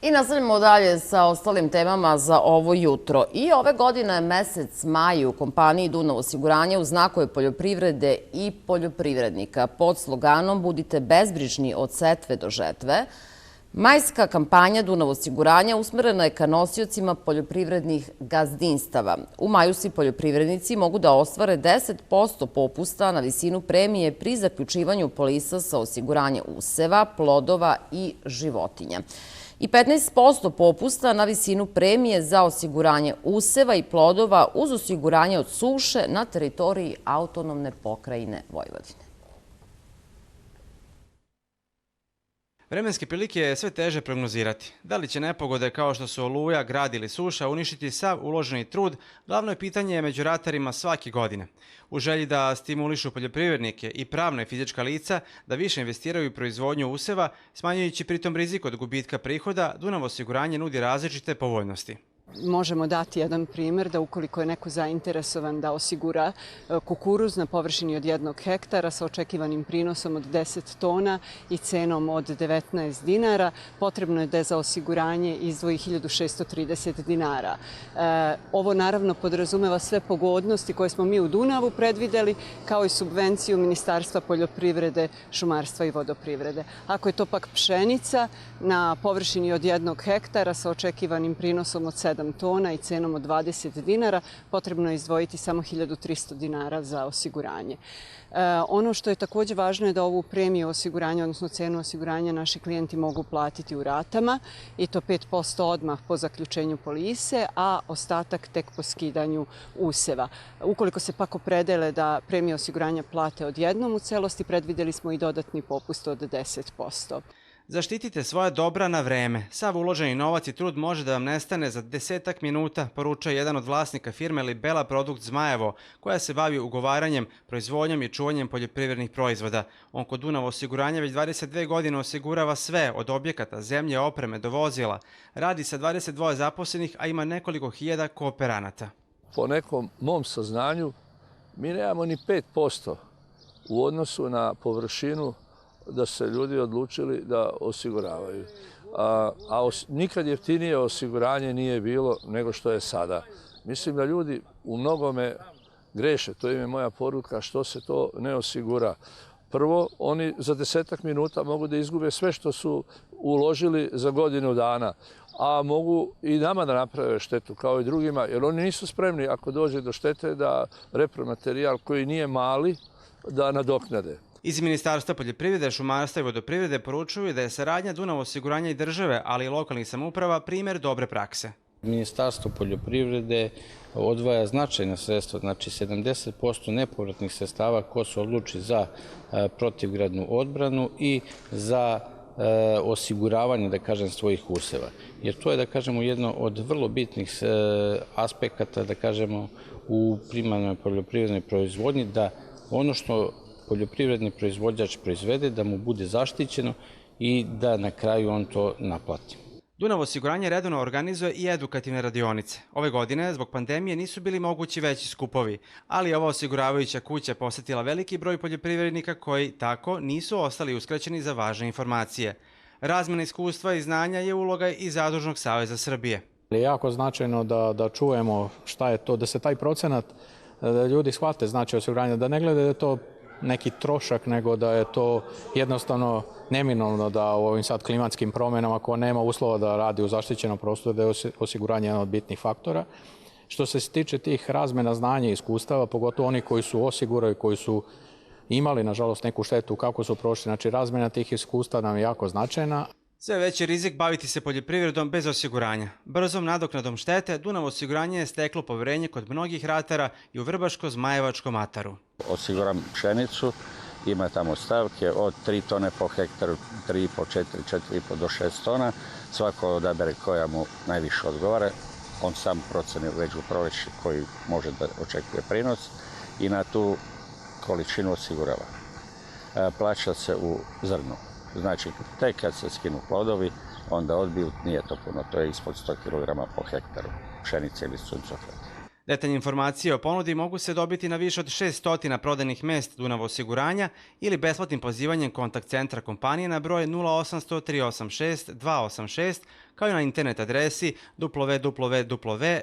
I nastavljamo dalje sa ostalim temama za ovo jutro. I ove godine mesec maj u kompaniji Dunav osiguranje u znaku je poljoprivrede i poljoprivrednika. Pod sloganom Budite bezbrižni od setve do žetve, majska kampanja Dunav osiguranja usmerena je ka nosiocima poljoprivrednih gazdinstava. U maju svi poljoprivrednici mogu da ostvare 10% popusta na visinu premije pri zaključivanju polisa sa osiguranje useva, plodova i životinja. I 15% popusta na visinu premije za osiguranje useva i plodova uz osiguranje od suše na teritoriji autonomne pokrajine Vojvodine. Vremenske prilike je sve teže prognozirati. Da li će nepogode kao što su oluja, grad ili suša uništiti sav uloženi trud, glavno je pitanje među ratarima svake godine. U želji da stimulišu poljoprivrednike i pravna i fizička lica da više investiraju u proizvodnju useva, smanjujući pritom rizik od gubitka prihoda, Dunav osiguranje nudi različite povoljnosti. Možemo dati jedan primjer da ukoliko je neko zainteresovan da osigura kukuruz na površini od 1 hektara sa očekivanim prinosom od 10 tona i cenom od 19 dinara, potrebno je da za osiguranje izdvoji 1630 dinara. Ovo naravno podrazumeva sve pogodnosti koje smo mi u Dunavu predvideli, kao i subvenciju Ministarstva poljoprivrede, šumarstva i vodoprivrede. Ako je to pak pšenica na površini od 1 hektara sa očekivanim prinosom od 7 tona i cenom od 20 dinara, potrebno je izdvojiti samo 1300 dinara za osiguranje. Ono što je također važno je da ovu premiju osiguranja, odnosno cenu osiguranja, naši klijenti mogu platiti u ratama i to 5% odmah po zaključenju polise, a ostatak tek po skidanju useva. Ukoliko se pak opredele da premiju osiguranja plate odjednom u celosti, predvideli smo i dodatni popust od 10%. Zaštitite svoja dobra na vreme. Sav uloženi novac i trud može da vam nestane za 10 minuta, poručuje jedan od vlasnika firme Libela Produkt Zmajevo, koja se bavi ugovaranjem, proizvodnjom i čuvanjem poljoprivrednih proizvoda. On kod Dunav osiguranja već 22 godine osigurava sve, od objekata, zemlje, opreme do vozila. Radi sa 22 zaposlenih, a ima nekoliko hiljada kooperanata. Po nekom mom saznanju, mi nemamo ni 5% u odnosu na površinu da se ljudi odlučili da osiguravaju. Nikad jeftinije osiguranje nije bilo nego što je sada. Mislim da ljudi u mnogome greše, to im je moja poruka, što se to ne osigura. Prvo, oni za 10 minuta mogu da izgube sve što su uložili za godinu dana, a mogu i nama da naprave štetu kao i drugima, jer oni nisu spremni ako dođe do štete da repromaterijal koji nije mali da nadoknade. Iz Ministarstva poljoprivrede, šumarstva i vodoprivrede poručuju da je saradnja Dunav osiguranja i države, ali i lokalnih samouprava, primjer dobre prakse. Ministarstvo poljoprivrede odvaja značajna sredstva, znači 70% nepovratnih sredstava ko se odluči za protivgradnu odbranu i za osiguravanje, da kažem, svojih useva. Jer to je, da kažemo, jedno od vrlo bitnih aspekata, da kažemo, u primarnoj poljoprivrednoj proizvodnji, da ono što poljoprivredni proizvođač proizvede, da mu bude zaštićeno i da na kraju on to naplati. Dunav osiguranje redovno organizuje i edukativne radionice. Ove godine, zbog pandemije, nisu bili mogući veći skupovi, ali ova osiguravajuća kuća posjetila veliki broj poljoprivrednika koji tako nisu ostali uskraćeni za važne informacije. Razmjena iskustva i znanja je uloga i Zadružnog saveza Srbije. Je jako značajno da čujemo šta je to, da se taj procenat, da ljudi shvate značaj osiguranja, da ne glede da je to neki trošak, nego da je to jednostavno neminovno da u ovim sad klimatskim promjenama, ko nema uslova da radi u zaštićenom prostoru, da je osiguranje jedan od bitnih faktora. Što se tiče tih razmjena znanja i iskustava, pogotovo oni koji su osigurali, koji su imali, nažalost, neku štetu, kako su prošli, znači razmjena tih iskustava nam je jako značajna. Sve veći rizik baviti se poljoprivredom bez osiguranja. Brzom nadoknadom štete Dunav osiguranje je steklo poverenje kod mnogih ratara i u Vrbaško-Zmajevačkom ataru. Osiguram pšenicu, ima tamo stavke od 3 tone po hektaru, 3,5, 4, 4,5 do 6 tona. Svako odabere koja mu najviše odgovara. On sam proceni već u proleće koji može da očekuje prinos i na tu količinu osigurava. Plaća se u zrnu. Znači, tek kad se skinu plodovi, onda odbiju, nije to puno, to je ispod 100 kg po hektaru pšenice ili suncokret. Detaljne informacije o ponudi mogu se dobiti na više od 600 prodajnih mesta Dunav osiguranja ili besplatnim pozivanjem kontakt centra kompanije na broj 0800 386 286 kao i na internet adresi www.dunav.com.